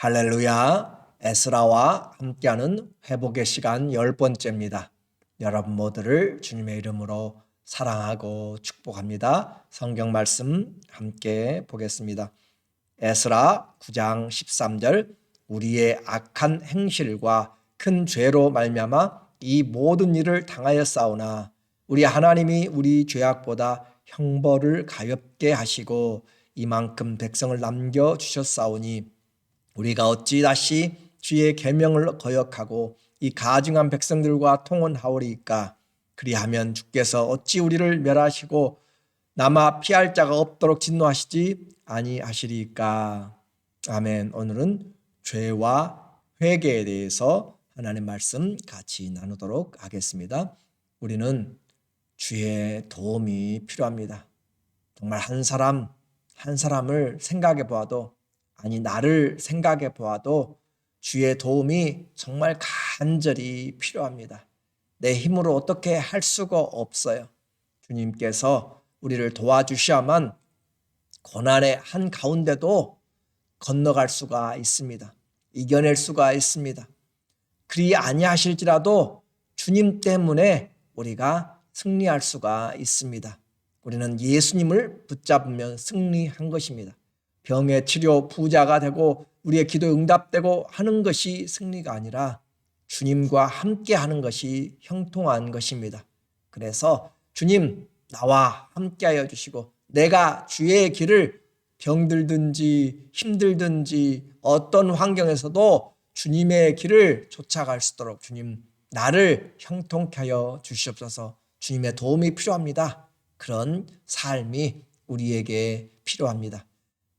할렐루야. 에스라와 함께하는 회복의 시간 10번째입니다. 여러분 모두를 주님의 이름으로 사랑하고 축복합니다. 성경 말씀 함께 보겠습니다. 에스라 9장 13절 우리의 악한 행실과 큰 죄로 말미암아 이 모든 일을 당하였사오나 우리 하나님이 우리 죄악보다 형벌을 가볍게 하시고 이만큼 백성을 남겨주셨사오니 우리가 어찌 다시 주의 계명을 거역하고 이 가증한 백성들과 통혼하오리이까. 그리하면 주께서 어찌 우리를 멸하시고 남아 피할 자가 없도록 진노하시지 아니하시리이까. 아멘. 오늘은 죄와 회개에 대해서 하나님의 말씀 같이 나누도록 하겠습니다. 우리는 주의 도움이 필요합니다. 정말 한 사람을 생각해 보아도, 아니 나를 생각해 보아도 주의 도움이 정말 간절히 필요합니다. 내 힘으로 어떻게 할 수가 없어요. 주님께서 우리를 도와주셔야만 고난의 한가운데도 건너갈 수가 있습니다. 이겨낼 수가 있습니다. 그리 아니하실지라도 주님 때문에 우리가 승리할 수가 있습니다. 우리는 예수님을 붙잡으면 승리한 것입니다. 병의 치료, 부자가 되고 우리의 기도에 응답되고 하는 것이 승리가 아니라 주님과 함께 하는 것이 형통한 것입니다. 그래서 주님 나와 함께하여 주시고 내가 주의 길을 병들든지 힘들든지 어떤 환경에서도 주님의 길을 쫓아갈 수 있도록 주님 나를 형통케 하여 주시옵소서. 주님의 도움이 필요합니다. 그런 삶이 우리에게 필요합니다.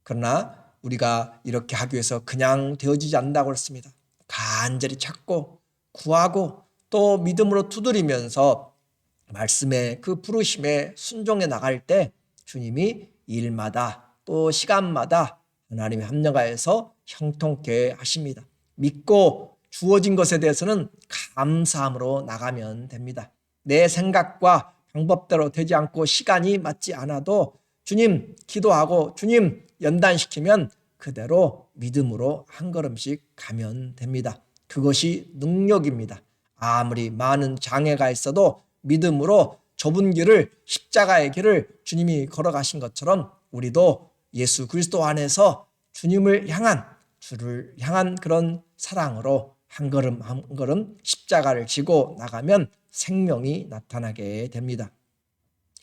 그러나 우리가 이렇게 하기 위해서 그냥 되어지지 않는다고 했습니다. 간절히 찾고 구하고 또 믿음으로 두드리면서 말씀의 그 부르심에 순종해 나갈 때 주님이 일마다 또 시간마다 하나님의 합력하여서 형통케 하십니다. 믿고 주어진 것에 대해서는 감사함으로 나가면 됩니다. 내 생각과 방법대로 되지 않고 시간이 맞지 않아도 주님 기도하고 주님 연단시키면 그대로 믿음으로 한 걸음씩 가면 됩니다. 그것이 능력입니다. 아무리 많은 장애가 있어도 믿음으로 좁은 길을 십자가의 길을 주님이 걸어가신 것처럼 우리도 예수 그리스도 안에서 주님을 향한 주를 향한 그런 사랑으로 한 걸음 한 걸음 십자가를 지고 나가면 생명이 나타나게 됩니다.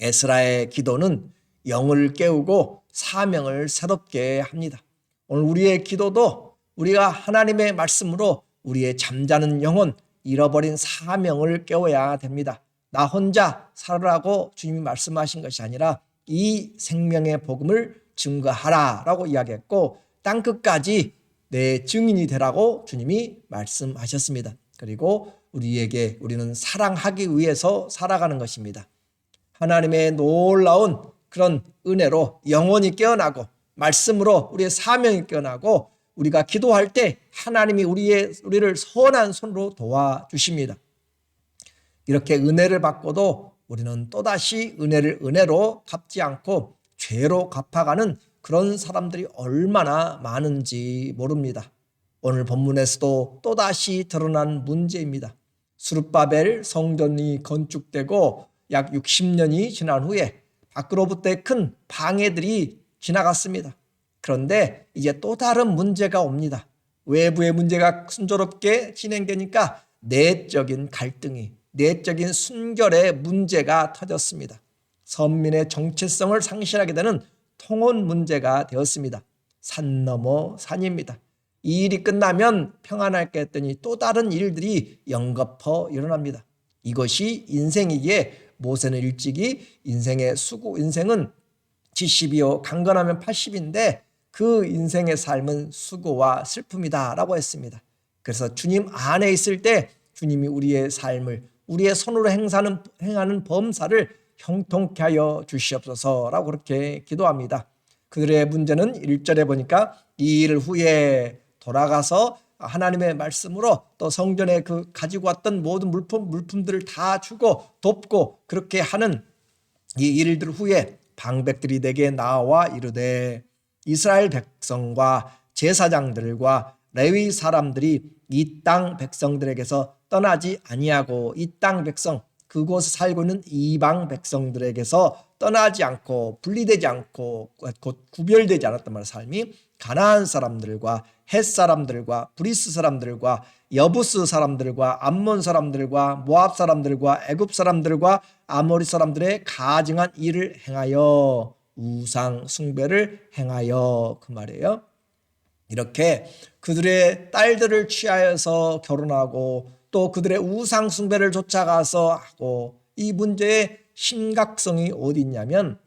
에스라의 기도는 영을 깨우고 사명을 새롭게 합니다. 오늘 우리의 기도도 우리가 하나님의 말씀으로 우리의 잠자는 영혼, 잃어버린 사명을 깨워야 됩니다. 나 혼자 살으라고 주님이 말씀하신 것이 아니라 이 생명의 복음을 증거하라라고 이야기했고 땅끝까지 내 증인이 되라고 주님이 말씀하셨습니다. 그리고 우리는 사랑하기 위해서 살아가는 것입니다. 하나님의 놀라운 그런 은혜로 영혼이 깨어나고 말씀으로 우리의 사명이 깨어나고 우리가 기도할 때 하나님이 우리를 선한 손으로 도와주십니다. 이렇게 은혜를 받고도 우리는 또다시 은혜를 은혜로 갚지 않고 죄로 갚아가는 그런 사람들이 얼마나 많은지 모릅니다. 오늘 본문에서도 또다시 드러난 문제입니다. 스룹바벨 성전이 건축되고 약 60년이 지난 후에 밖으로부터의 큰 방해들이 지나갔습니다. 그런데 이제 또 다른 문제가 옵니다. 외부의 문제가 순조롭게 진행되니까 내적인 갈등이, 내적인 순결의 문제가 터졌습니다. 선민의 정체성을 상실하게 되는 통혼 문제가 되었습니다. 산 넘어 산입니다. 이 일이 끝나면 평안할까 했더니 또 다른 일들이 연거푸 일어납니다. 이것이 인생이기에 모세는 일찍이 인생은 70이요 강건하면 80인데 그 인생의 삶은 수고와 슬픔이다라고 했습니다. 그래서 주님 안에 있을 때 주님이 우리의 삶을 우리의 손으로 행하는 범사를 형통케 하여 주시옵소서라고 그렇게 기도합니다. 그들의 문제는 1절에 보니까 이 일 후에 돌아가서 하나님의 말씀으로 또 성전에 그 가지고 왔던 모든 물품들을 다 주고 돕고 그렇게 하는 이 일들 후에 방백들이 내게 나와 이르되 이스라엘 백성과 제사장들과 레위 사람들이 이 땅 백성들에게서 떠나지 아니하고 이 땅 백성 그곳에 살고 있는 이방 백성들에게서 떠나지 않고 분리되지 않고 곧 구별되지 않았단 말이에요. 삶이 가나안 사람들과 헷 사람들과 브리스 사람들과 여부스 사람들과 암몬 사람들과 모압 사람들과 애굽 사람들과 아모리 사람들의 가증한 일을 행하여 우상 숭배를 행하여 그 말이에요. 이렇게 그들의 딸들을 취하여서 결혼하고 또 그들의 우상 숭배를 쫓아가서 하고 이 문제의 심각성이 어디 있냐면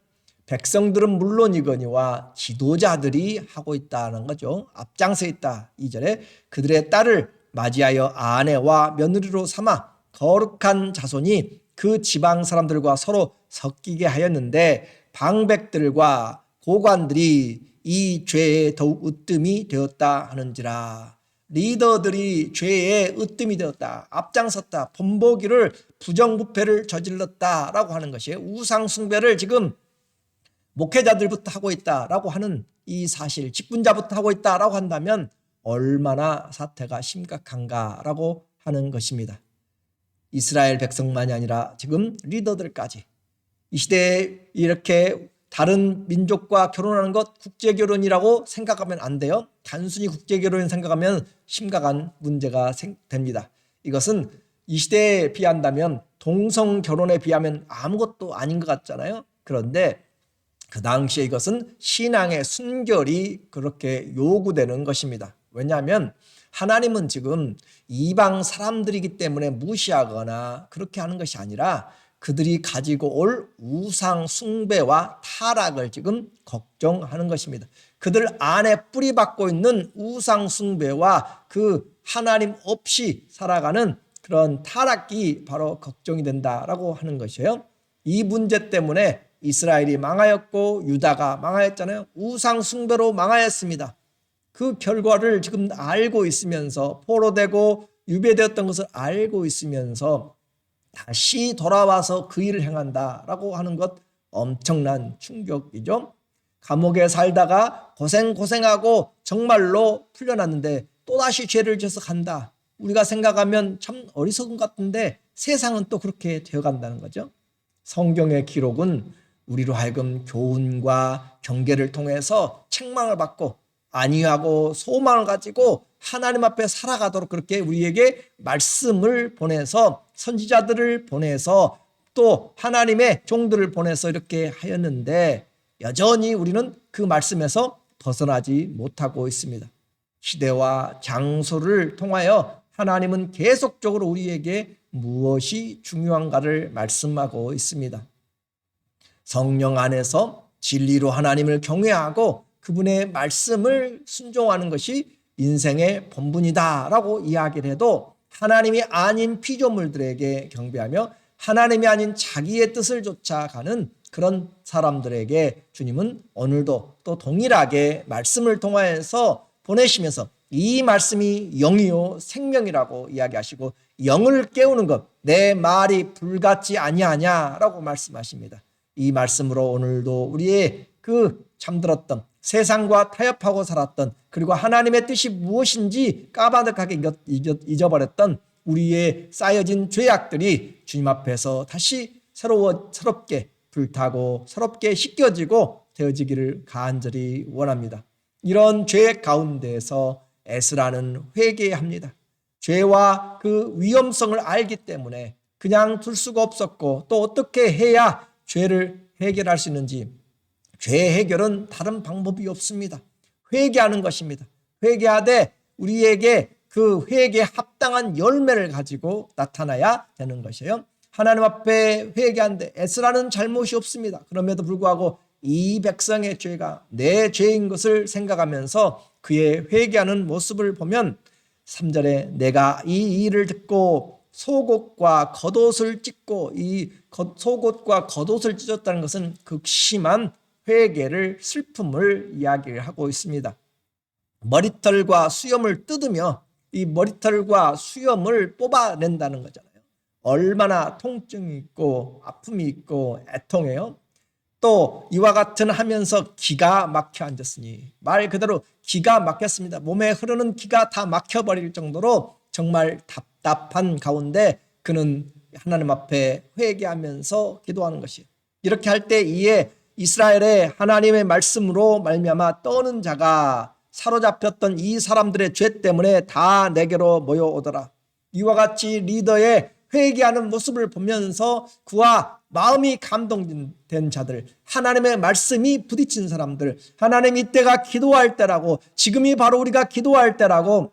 백성들은 물론이거니와 지도자들이 하고 있다는 거죠. 앞장서 있다. 2절에 그들의 딸을 맞이하여 아내와 며느리로 삼아 거룩한 자손이 그 지방 사람들과 서로 섞이게 하였는데 방백들과 고관들이 이 죄에 더욱 으뜸이 되었다 하는지라. 리더들이 죄에 으뜸이 되었다. 앞장섰다. 본보기를 부정부패를 저질렀다라고 하는 것이에요. 우상 숭배를 지금 목회자들부터 하고 있다라고 하는 이 사실, 직분자부터 하고 있다라고 한다면 얼마나 사태가 심각한가라고 하는 것입니다. 이스라엘 백성만이 아니라 지금 리더들까지 이 시대에 이렇게 다른 민족과 결혼하는 것 국제결혼이라고 생각하면 안 돼요. 단순히 국제결혼 생각하면 심각한 문제가 됩니다. 이것은 이 시대에 비한다면 동성결혼에 비하면 아무것도 아닌 것 같잖아요. 그런데 그 당시에 이것은 신앙의 순결이 그렇게 요구되는 것입니다. 왜냐하면 하나님은 지금 이방 사람들이기 때문에 무시하거나 그렇게 하는 것이 아니라 그들이 가지고 올 우상 숭배와 타락을 지금 걱정하는 것입니다. 그들 안에 뿌리박고 있는 우상 숭배와 그 하나님 없이 살아가는 그런 타락이 바로 걱정이 된다라고 하는 것이에요. 이 문제 때문에 이스라엘이 망하였고 유다가 망하였잖아요. 우상 숭배로 망하였습니다. 그 결과를 지금 알고 있으면서 포로되고 유배되었던 것을 알고 있으면서 다시 돌아와서 그 일을 행한다라고 하는 것 엄청난 충격이죠. 감옥에 살다가 고생하고 정말로 풀려났는데 또다시 죄를 지어서 간다. 우리가 생각하면 참 어리석은 것 같은데 세상은 또 그렇게 되어간다는 거죠. 성경의 기록은 우리로 하여금 교훈과 경계를 통해서 책망을 받고 안위하고 소망을 가지고 하나님 앞에 살아가도록 그렇게 우리에게 말씀을 보내서 선지자들을 보내서 또 하나님의 종들을 보내서 이렇게 하였는데 여전히 우리는 그 말씀에서 벗어나지 못하고 있습니다. 시대와 장소를 통하여 하나님은 계속적으로 우리에게 무엇이 중요한가를 말씀하고 있습니다. 성령 안에서 진리로 하나님을 경외하고 그분의 말씀을 순종하는 것이 인생의 본분이다라고 이야기를 해도 하나님이 아닌 피조물들에게 경배하며 하나님이 아닌 자기의 뜻을 쫓아가는 그런 사람들에게 주님은 오늘도 또 동일하게 말씀을 통하여서 보내시면서 이 말씀이 영이요 생명이라고 이야기하시고 영을 깨우는 것, 내 말이 불같지 아니하냐라고 말씀하십니다. 이 말씀으로 오늘도 우리의 그 잠들었던 세상과 타협하고 살았던 그리고 하나님의 뜻이 무엇인지 까마득하게 잊어버렸던 우리의 쌓여진 죄악들이 주님 앞에서 다시 새롭게 불타고 새롭게 씻겨지고 되어지기를 간절히 원합니다. 이런 죄 가운데에서 에스라는 회개합니다. 죄와 그 위험성을 알기 때문에 그냥 둘 수가 없었고 또 어떻게 해야 죄를 해결할 수 있는지 죄 해결은 다른 방법이 없습니다. 회개하는 것입니다. 회개하되 우리에게 그 회개에 합당한 열매를 가지고 나타나야 되는 것이에요. 하나님 앞에 회개하는데 에스라는 잘못이 없습니다. 그럼에도 불구하고 이 백성의 죄가 내 죄인 것을 생각하면서 그의 회개하는 모습을 보면 3절에 내가 이 일을 듣고 속옷과 겉옷을 찢고 이 속옷과 겉옷을 찢었다는 것은 극심한 회개를 슬픔을 이야기를 하고 있습니다. 머리털과 수염을 뜯으며 이 머리털과 수염을 뽑아낸다는 거잖아요. 얼마나 통증이 있고 아픔이 있고 애통해요. 또 이와 같은 하면서 기가 막혀 앉았으니, 말 그대로 기가 막혔습니다. 몸에 흐르는 기가 다 막혀버릴 정도로 정말 답답한 가운데 그는 하나님 앞에 회개하면서 기도하는 것이에요. 이렇게 할 때 이에 이스라엘의 하나님의 말씀으로 말미암아 떠는 자가 사로잡혔던 이 사람들의 죄 때문에 다 내게로 모여오더라. 이와 같이 리더의 회개하는 모습을 보면서 그와 마음이 감동된 자들, 하나님의 말씀이 부딪힌 사람들, 하나님 이때가 기도할 때라고, 지금이 바로 우리가 기도할 때라고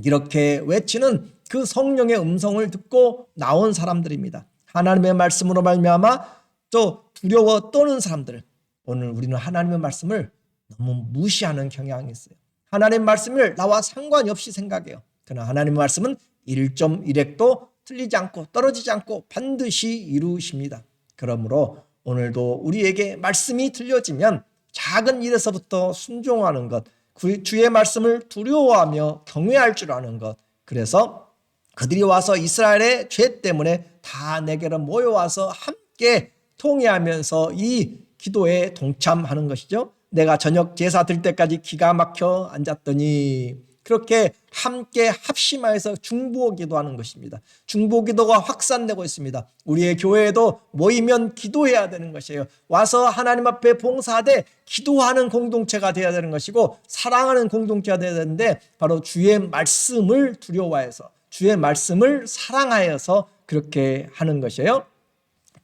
이렇게 외치는 그 성령의 음성을 듣고 나온 사람들입니다. 하나님의 말씀으로 말미암아 또 두려워 떠는 사람들. 오늘 우리는 하나님의 말씀을 너무 무시하는 경향이 있어요. 하나님의 말씀을 나와 상관이 없이 생각해요. 그러나 하나님의 말씀은 1.1핵도 틀리지 않고 떨어지지 않고 반드시 이루십니다. 그러므로 오늘도 우리에게 말씀이 들려지면 작은 일에서부터 순종하는 것, 주의 말씀을 두려워하며 경외할 줄 아는 것. 그래서 그들이 와서 이스라엘의 죄 때문에 다 내게로 모여와서 함께 통회하면서 이 기도에 동참하는 것이죠. 내가 저녁 제사 들 때까지 기가 막혀 앉았더니, 그렇게 함께 합심하여서 중보 기도하는 것입니다. 중보 기도가 확산되고 있습니다. 우리의 교회에도 모이면 기도해야 되는 것이에요. 와서 하나님 앞에 봉사하되 기도하는 공동체가 되어야 되는 것이고, 사랑하는 공동체가 되어야 되는데, 바로 주의 말씀을 두려워해서, 주의 말씀을 사랑하여서 그렇게 하는 것이에요.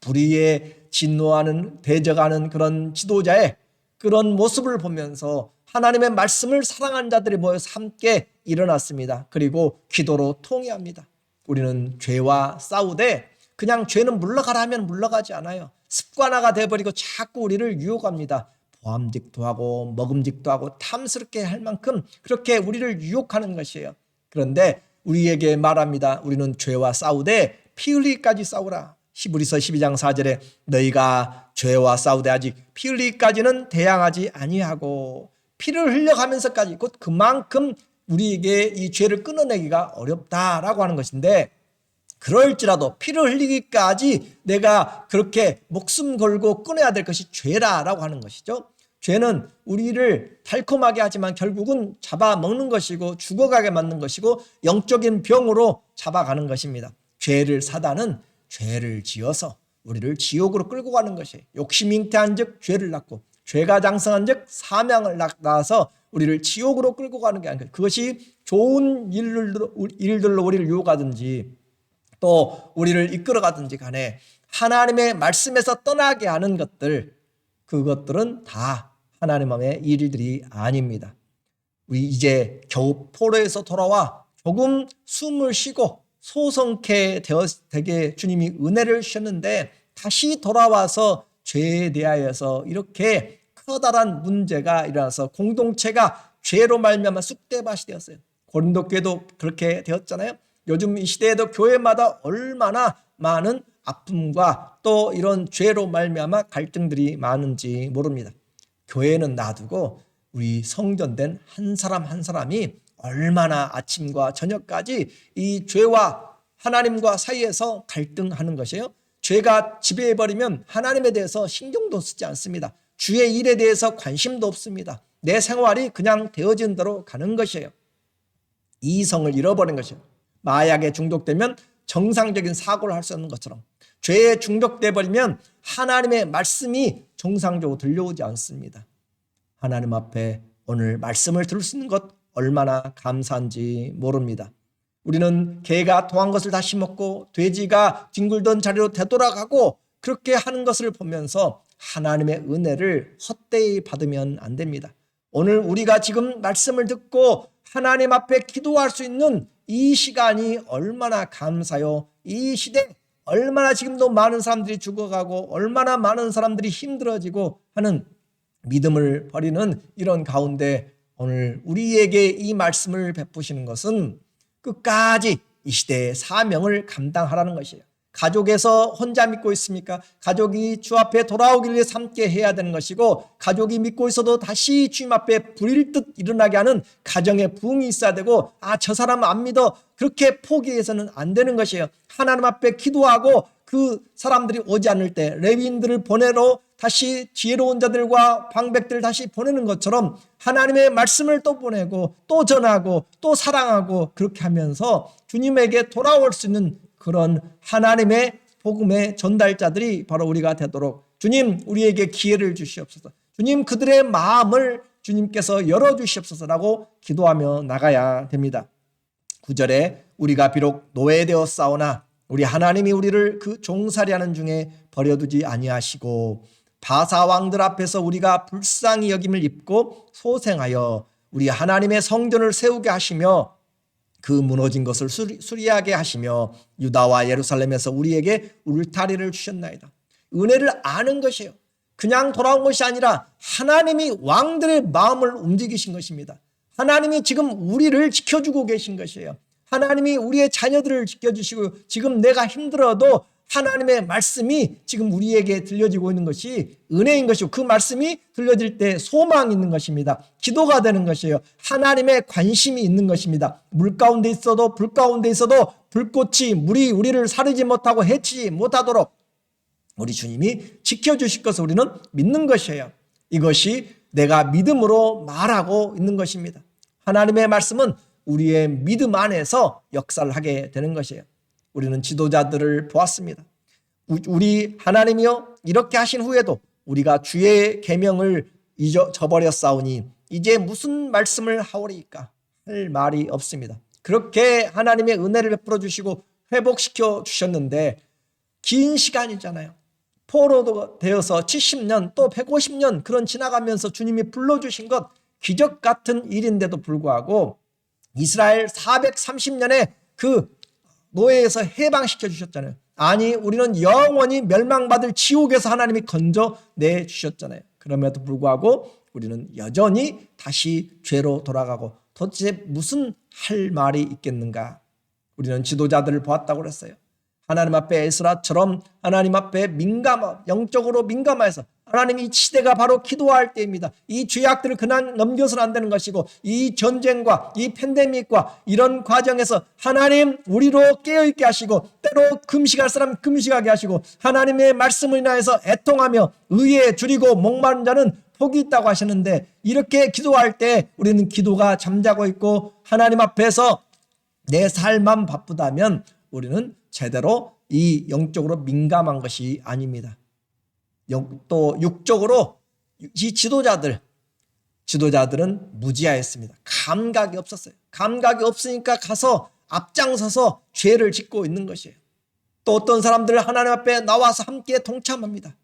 불의에 진노하는, 대적하는 그런 지도자의 그런 모습을 보면서 하나님의 말씀을 사랑하는 자들이 모여서 함께 일어났습니다. 그리고 기도로 통회합니다. 우리는 죄와 싸우되 그냥 죄는 물러가라 하면 물러가지 않아요. 습관화가 되어버리고 자꾸 우리를 유혹합니다. 보암직도 하고 먹음직도 하고 탐스럽게 할 만큼 그렇게 우리를 유혹하는 것이에요. 그런데 우리에게 말합니다. 우리는 죄와 싸우되 피 흘리기까지 싸우라. 히브리서 12장 4절에 너희가 죄와 싸우되 아직 피 흘리기까지는 대항하지 아니하고, 피를 흘려가면서까지, 곧 그만큼 우리에게 이 죄를 끊어내기가 어렵다라고 하는 것인데, 그럴지라도 피를 흘리기까지 내가 그렇게 목숨 걸고 끊어야 될 것이 죄라라고 하는 것이죠. 죄는 우리를 달콤하게 하지만 결국은 잡아먹는 것이고 죽어가게 만든 것이고 영적인 병으로 잡아가는 것입니다. 죄를 사단은 죄를 지어서 우리를 지옥으로 끌고 가는 것이에요. 욕심 잉태한 즉 죄를 낳고, 죄가 장성한 즉 사명을 낳아서 우리를 지옥으로 끌고 가는 게 아니라, 그것이 좋은 일들로 우리를 유혹하든지 또 우리를 이끌어가든지 간에 하나님의 말씀에서 떠나게 하는 것들, 그것들은 다 하나님의 일들이 아닙니다. 우리 이제 겨우 포로에서 돌아와 조금 숨을 쉬고 소성케 되게 주님이 은혜를 주셨는데, 다시 돌아와서 죄에 대하여서 이렇게 커다란 문제가 일어나서 공동체가 죄로 말미암아 쑥대밭이 되었어요. 고린도 교회도 그렇게 되었잖아요. 요즘 이 시대에도 교회마다 얼마나 많은 아픔과 또 이런 죄로 말미암아 갈등들이 많은지 모릅니다. 교회는 놔두고 우리 성전된 한 사람 한 사람이 얼마나 아침과 저녁까지 이 죄와 하나님과 사이에서 갈등하는 것이에요. 죄가 지배해버리면 하나님에 대해서 신경도 쓰지 않습니다. 주의 일에 대해서 관심도 없습니다. 내 생활이 그냥 되어진 대로 가는 것이에요. 이성을 잃어버린 것이에요. 마약에 중독되면 정상적인 사고를 할 수 없는 것처럼, 죄에 중독돼 버리면 하나님의 말씀이 정상적으로 들려오지 않습니다. 하나님 앞에 오늘 말씀을 들을 수 있는 것 얼마나 감사한지 모릅니다. 우리는 개가 토한 것을 다시 먹고 돼지가 뒹굴던 자리로 되돌아가고 그렇게 하는 것을 보면서 하나님의 은혜를 헛되이 받으면 안 됩니다. 오늘 우리가 지금 말씀을 듣고 하나님 앞에 기도할 수 있는 이 시간이 얼마나 감사요. 이 시대 얼마나 지금도 많은 사람들이 죽어가고 얼마나 많은 사람들이 힘들어지고 하는 믿음을 버리는 이런 가운데 오늘 우리에게 이 말씀을 베푸시는 것은 끝까지 이 시대의 사명을 감당하라는 것이에요. 가족에서 혼자 믿고 있습니까? 가족이 주 앞에 돌아오길 위해 함께 해야 되는 것이고, 가족이 믿고 있어도 다시 주님 앞에 불일 듯 일어나게 하는 가정의 부흥이 있어야 되고, 저 사람 안 믿어, 그렇게 포기해서는 안 되는 것이에요. 하나님 앞에 기도하고 그 사람들이 오지 않을 때 레위인들을 보내러 다시 지혜로운 자들과 방백들을 다시 보내는 것처럼 하나님의 말씀을 또 보내고 또 전하고 또 사랑하고, 그렇게 하면서 주님에게 돌아올 수 있는 그런 하나님의 복음의 전달자들이 바로 우리가 되도록 주님 우리에게 기회를 주시옵소서. 주님 그들의 마음을 주님께서 열어주시옵소서라고 기도하며 나가야 됩니다. 9절에 우리가 비록 노예되었사오나 우리 하나님이 우리를 그 종살이하는 중에 버려두지 아니하시고 바사 왕들 앞에서 우리가 불쌍히 여김을 입고 소생하여 우리 하나님의 성전을 세우게 하시며 그 무너진 것을 수리하게 하시며 유다와 예루살렘에서 우리에게 울타리를 주셨나이다. 은혜를 아는 것이에요. 그냥 돌아온 것이 아니라 하나님이 왕들의 마음을 움직이신 것입니다. 하나님이 지금 우리를 지켜주고 계신 것이에요. 하나님이 우리의 자녀들을 지켜주시고, 지금 내가 힘들어도 하나님의 말씀이 지금 우리에게 들려지고 있는 것이 은혜인 것이고, 그 말씀이 들려질 때 소망이 있는 것입니다. 기도가 되는 것이에요. 하나님의 관심이 있는 것입니다. 물 가운데 있어도 불 가운데 있어도 불꽃이 물이 우리를 사르지 못하고 해치지 못하도록 우리 주님이 지켜주실 것을 우리는 믿는 것이에요. 이것이 내가 믿음으로 말하고 있는 것입니다. 하나님의 말씀은 우리의 믿음 안에서 역사를 하게 되는 것이에요. 우리는 지도자들을 보았습니다. 우리 하나님이여 이렇게 하신 후에도 우리가 주의 계명을 잊어버렸사오니 이제 무슨 말씀을 하오리까 할 말이 없습니다. 그렇게 하나님의 은혜를 베풀어 주시고 회복시켜 주셨는데, 긴 시간이잖아요. 포로도 되어서 70년 또 150년 그런 지나가면서 주님이 불러주신 것 기적 같은 일인데도 불구하고 이스라엘 430년의 그 노예에서 해방시켜 주셨잖아요. 아니, 우리는 영원히 멸망받을 지옥에서 하나님이 건져내 주셨잖아요. 그럼에도 불구하고 우리는 여전히 다시 죄로 돌아가고 도대체 무슨 할 말이 있겠는가? 우리는 지도자들을 보았다고 그랬어요. 하나님 앞에 에스라처럼 하나님 앞에 영적으로 민감해서 하나님, 이 시대가 바로 기도할 때입니다. 이 죄악들을 그냥 넘겨서는 안 되는 것이고, 이 전쟁과 이 팬데믹과 이런 과정에서 하나님 우리로 깨어있게 하시고, 때로 금식할 사람 금식하게 하시고, 하나님의 말씀을 인하여서 애통하며 의에 줄이고 목마른 자는 복이 있다고 하셨는데, 이렇게 기도할 때 우리는 기도가 잠자고 있고 하나님 앞에서 내 삶만 바쁘다면 우리는 제대로 이 영적으로 민감한 것이 아닙니다. 또 육적으로 이 지도자들은 무지하였습니다. 감각이 없었어요. 감각이 없으니까 가서 앞장서서 죄를 짓고 있는 것이에요. 또 어떤 사람들 하나님 앞에 나와서 함께 동참합니다.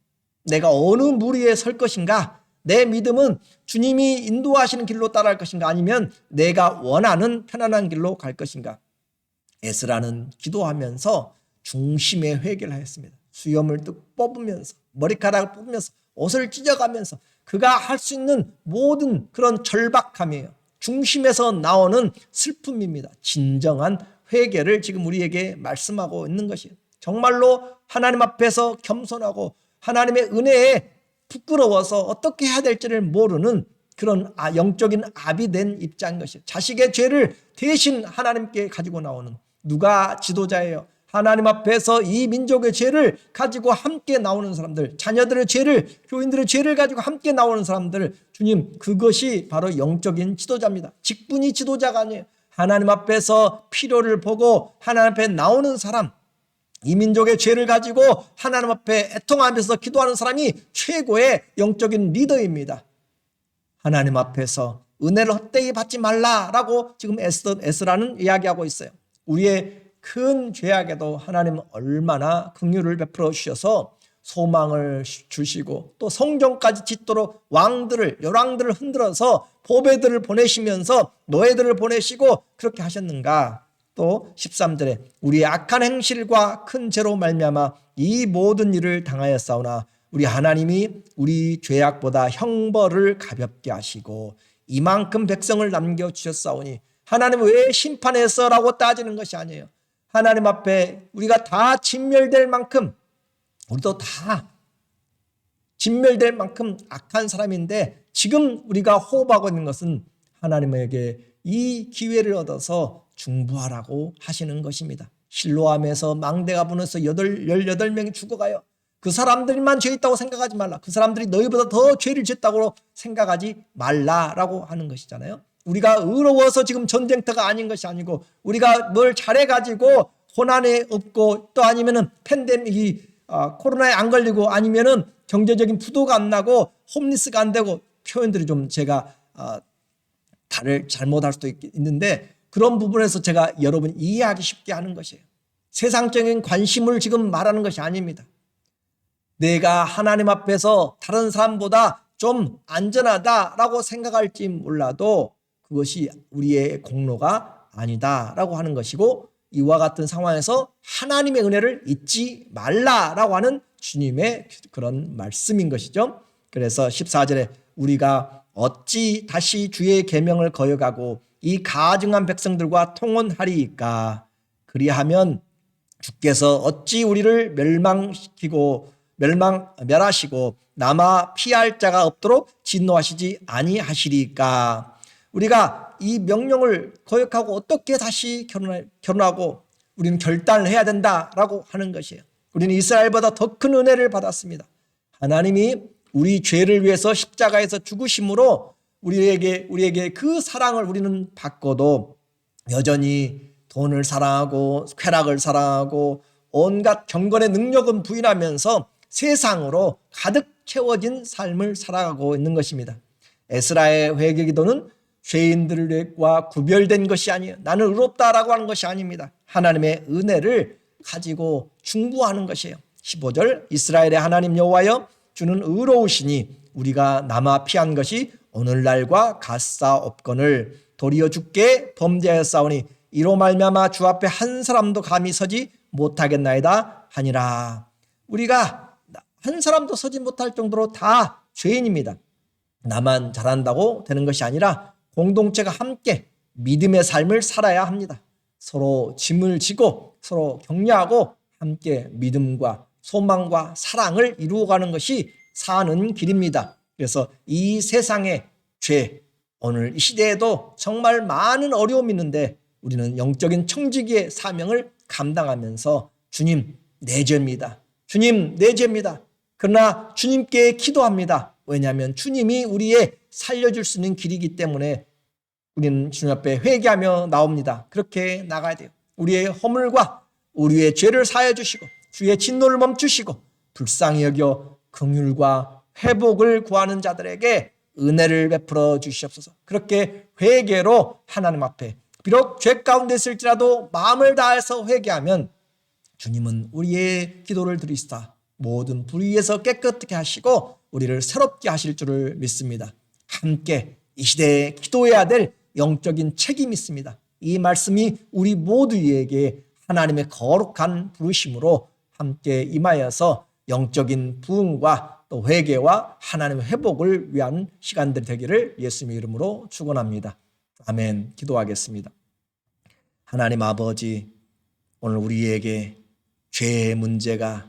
내가 어느 무리에 설 것인가? 내 믿음은 주님이 인도하시는 길로 따라갈 것인가? 아니면 내가 원하는 편안한 길로 갈 것인가? 에스라는 기도하면서 중심의 회개를 하였습니다. 수염을 뚝 뽑으면서, 머리카락을 뽑으면서, 옷을 찢어가면서 그가 할 수 있는 모든 그런 절박함이에요. 중심에서 나오는 슬픔입니다. 진정한 회개를 지금 우리에게 말씀하고 있는 것이에요. 정말로 하나님 앞에서 겸손하고 하나님의 은혜에 부끄러워서 어떻게 해야 될지를 모르는 그런 영적인 압이 된 입장인 것이에요. 자식의 죄를 대신 하나님께 가지고 나오는, 누가 지도자예요? 하나님 앞에서 이 민족의 죄를 가지고 함께 나오는 사람들, 자녀들의 죄를, 교인들의 죄를 가지고 함께 나오는 사람들, 주님, 그것이 바로 영적인 지도자입니다. 직분이 지도자가 아니에요. 하나님 앞에서 필요를 보고 하나님 앞에 나오는 사람, 이 민족의 죄를 가지고 하나님 앞에 애통하면서 기도하는 사람이 최고의 영적인 리더입니다. 하나님 앞에서 은혜를 헛되이 받지 말라라고 지금 에스라는 이야기하고 있어요. 우리의 큰 죄악에도 하나님은 얼마나 긍휼을 베풀어 주셔서 소망을 주시고 또 성전까지 짓도록 열왕들을 흔들어서 보배들을 보내시면서 노예들을 보내시고 그렇게 하셨는가? 또 13절에 우리의 악한 행실과 큰 죄로 말미암아 이 모든 일을 당하였사오나 우리 하나님이 우리 죄악보다 형벌을 가볍게 하시고 이만큼 백성을 남겨주셨사오니, 하나님 왜 심판했어라고 따지는 것이 아니에요. 하나님 앞에 우리가 다 진멸될 만큼, 우리도 다 진멸될 만큼 악한 사람인데, 지금 우리가 호흡하고 있는 것은 하나님에게 이 기회를 얻어서 중보하라고 하시는 것입니다. 실로암에서 망대가 부너서 18명이 죽어가요. 그 사람들만 죄 있다고 생각하지 말라. 그 사람들이 너희보다 더 죄를 지었다고 생각하지 말라라고 하는 것이잖아요. 우리가 의로워서 지금 전쟁터가 아닌 것이 아니고, 우리가 뭘 잘해가지고 고난에 없고, 또 아니면은 팬데믹이 코로나에 안 걸리고, 아니면은 경제적인 부도가 안 나고 홈리스가 안 되고, 표현들이 좀 제가 다를 잘못할 수도 있는데, 그런 부분에서 제가 여러분 이해하기 쉽게 하는 것이에요. 세상적인 관심을 지금 말하는 것이 아닙니다. 내가 하나님 앞에서 다른 사람보다 좀 안전하다라고 생각할지 몰라도 그것이 우리의 공로가 아니다라고 하는 것이고, 이와 같은 상황에서 하나님의 은혜를 잊지 말라라고 하는 주님의 그런 말씀인 것이죠. 그래서 14절에 우리가 어찌 다시 주의 계명을 거역하고 이 가증한 백성들과 통혼하리이까. 그리하면 주께서 어찌 우리를 멸하시고 남아 피할 자가 없도록 진노하시지 아니하시리까. 우리가 이 명령을 거역하고 어떻게 다시 결혼하고 우리는 결단을 해야 된다라고 하는 것이에요. 우리는 이스라엘보다 더 큰 은혜를 받았습니다. 하나님이 우리 죄를 위해서 십자가에서 죽으심으로 우리에게 그 사랑을 우리는 받고도 여전히 돈을 사랑하고 쾌락을 사랑하고 온갖 경건의 능력은 부인하면서 세상으로 가득 채워진 삶을 살아가고 있는 것입니다. 에스라의 회개기도는 죄인들과 구별된 것이 아니에요. 나는 의롭다라고 하는 것이 아닙니다. 하나님의 은혜를 가지고 중보하는 것이에요. 15절 이스라엘의 하나님 여호와여 주는 의로우시니 우리가 남아 피한 것이 오늘날과 같사옵거늘 도리어 주께 범죄하였사오니 이로 말미암아 주 앞에 한 사람도 감히 서지 못하겠나이다 하니라. 우리가 한 사람도 서지 못할 정도로 다 죄인입니다. 나만 잘한다고 되는 것이 아니라 공동체가 함께 믿음의 삶을 살아야 합니다. 서로 짐을 지고 서로 격려하고 함께 믿음과 소망과 사랑을 이루어가는 것이 사는 길입니다. 그래서 이 세상의 죄, 오늘 이 시대에도 정말 많은 어려움이 있는데 우리는 영적인 청지기의 사명을 감당하면서 주님 내 죄입니다. 주님 내 죄입니다. 그러나 주님께 기도합니다. 왜냐하면 주님이 우리의 살려줄 수 있는 길이기 때문에 우리는 주님 앞에 회개하며 나옵니다. 그렇게 나가야 돼요. 우리의 허물과 우리의 죄를 사하여 주시고 주의 진노를 멈추시고 불쌍히 여겨 긍휼과 회복을 구하는 자들에게 은혜를 베풀어 주시옵소서. 그렇게 회개로 하나님 앞에 비록 죄 가운데 있을지라도 마음을 다해서 회개하면 주님은 우리의 기도를 들으시다 모든 불의에서 깨끗하게 하시고 우리를 새롭게 하실 줄을 믿습니다. 함께 이 시대에 기도해야 될 영적인 책임이 있습니다. 이 말씀이 우리 모두에게 하나님의 거룩한 부르심으로 함께 임하여서 영적인 부흥과 또 회개와 하나님의 회복을 위한 시간들이 되기를 예수님의 이름으로 축원합니다. 아멘. 기도하겠습니다. 하나님 아버지, 오늘 우리에게 죄의 문제가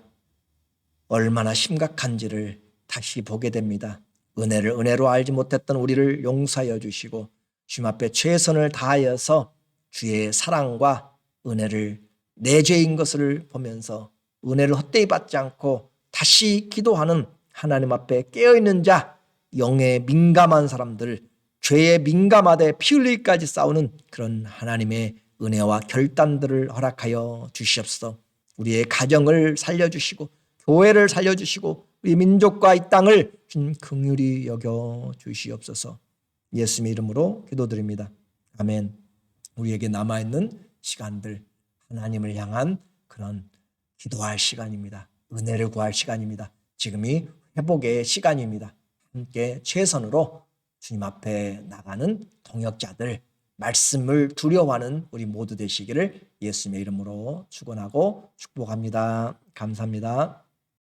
얼마나 심각한지를 다시 보게 됩니다. 은혜를 은혜로 알지 못했던 우리를 용서하여 주시고 주님 앞에 최선을 다하여서 주의 사랑과 은혜를 내 죄인 것을 보면서 은혜를 헛되이 받지 않고 다시 기도하는 하나님 앞에 깨어있는 자, 영에 민감한 사람들, 죄에 민감하되 피 흘리기까지 싸우는 그런 하나님의 은혜와 결단들을 허락하여 주시옵소서. 우리의 가정을 살려주시고 교회를 살려주시고 우리 민족과 이 땅을 주님 긍휼히 여겨 주시옵소서. 예수님의 이름으로 기도드립니다. 아멘. 우리에게 남아있는 시간들 하나님을 향한 그런 기도할 시간입니다. 은혜를 구할 시간입니다. 지금이 회복의 시간입니다. 함께 최선으로 주님 앞에 나가는 동역자들, 말씀을 두려워하는 우리 모두 되시기를 예수님의 이름으로 축원하고 축복합니다. 감사합니다.